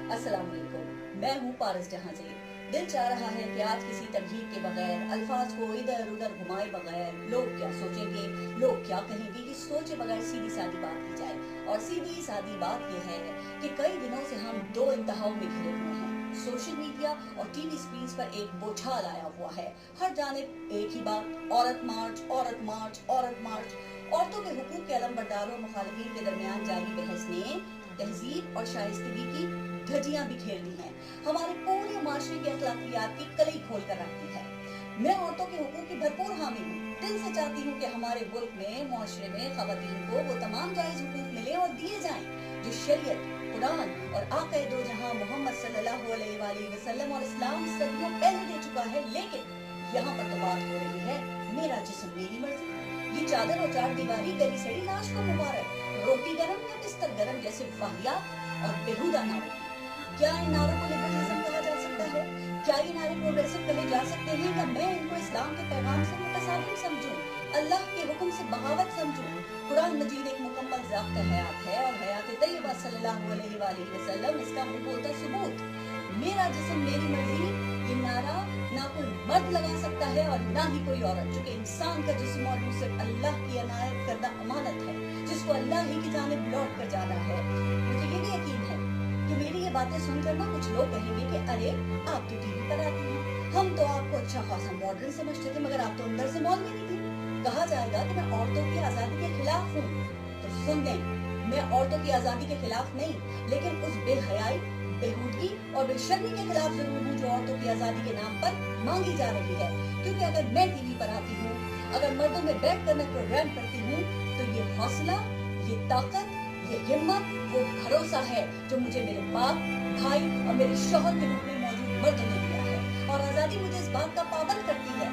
अस्सलाम वालेकुम। मैं हूँ पारस जहां से। दिल चाह रहा है कि आज किसी तरजीह के बगैर, अल्फाज को इधर उधर घुमाए बगैर, लोग क्या सोचेंगे, लोग क्या कहेंगे, ये सोचे बगैर सीधी सादी बात की जाए। और सीधी सादी बात ये है कि कई दिनों से हम दो इंतहाओं में घिरे हुए हैं। सोशल मीडिया और टीवी स्क्रीन पर एक बोझाल आया हुआ है। हर जानिब एक ही बात, औरत मार्च, औरत मार्च, औरत मार्च। औरतों के हुकूक के अलमबरदारों मुखालिफिन के दरमियान जारी बहस ने तहजीब और शाइस्तगी की धज्जियां बिखेर दी हैं। हमारे पूरे माशरे के अखलाकियात की कलई खोल कर रखती है। मैं औरतों के हुकूक की भरपूर हामी हूँ। दिल से चाहती हूँ कि हमारे मुल्क में, मुआशरे में ख़वातीन को वो तमाम जायज़ हुकूक मिले और दिए जाएं जो शरीयत, कुरान और आक़ाए दो जहां मोहम्मद सल्लल्लाहु अलैहि वसल्लम और इस्लाम सदियों पहले दे चुका है। लेकिन यहाँ पर तो बात हो रही है मेरा जिस्म मेरी मर्जी। ये चादर और चार दीवारी, गली सड़ी लाश को मुबारक, रोटी गरम या बिस्तर गरम जैसे वाहियात और बेहुदा नारों की। क्या इन नारों को लिबरलिज्म कहा जा सकता है? क्या ये नारे प्रोग्रेसिव कहे जा सकते हैं, या मैं इनको इस्लाम के पैगाम से मुतसाविम समझूं, अल्लाह के हुक्म से बगावत समझूं? कुरान मजीद एक मुकम्मल ज़ाब्ता हयात है और हयात तैयबा सल्लल्लाहु अलैहि वसल्लम इसका मुंह सबूत। मेरा जिस्म मेरी मर्जी, ये नारा ना कोई मर्द लगा सकता है और ना ही कोई औरत, चूंकि इंसान का जिस्म और रूह सिर्फ अल्लाह की अनायत करदा अमानत है, जिसको अल्लाह ही की जानिब लौट कर जाना है। मुझे ये भी यकीन है कि मेरी ये बातें सुनकर ना कुछ लोग कहेंगे कि अरे आप तो टीवी पर आती हैं, हम तो आपको अच्छा खासा मॉडर्न समझते थे, मगर आप तो अंदर से मौलवी नहीं थी। कहा जाएगा कि मैं औरतों की आज़ादी के खिलाफ हूँ, तो सुन लें, मैं औरतों की आज़ादी के खिलाफ नहीं, लेकिन उस बेहयाई, बेहूदगी और बेशर्मी के खिलाफ जरूर हूँ जो औरतों की आज़ादी के नाम पर मांगी जा रही है। क्योंकि अगर मैं टीवी पर आती हूँ, अगर मर्दों में बैठ कर मैं प्रोग्राम करती हूँ, तो ये हौसला, ये ताकत, ये हिम्मत, वो भरोसा है जो मुझे मेरे बाप, भाई और मेरे शौहर के रूप में मौजूद मर्दों ने दिया है। और आज़ादी मुझे इस बात का पाबंद करती है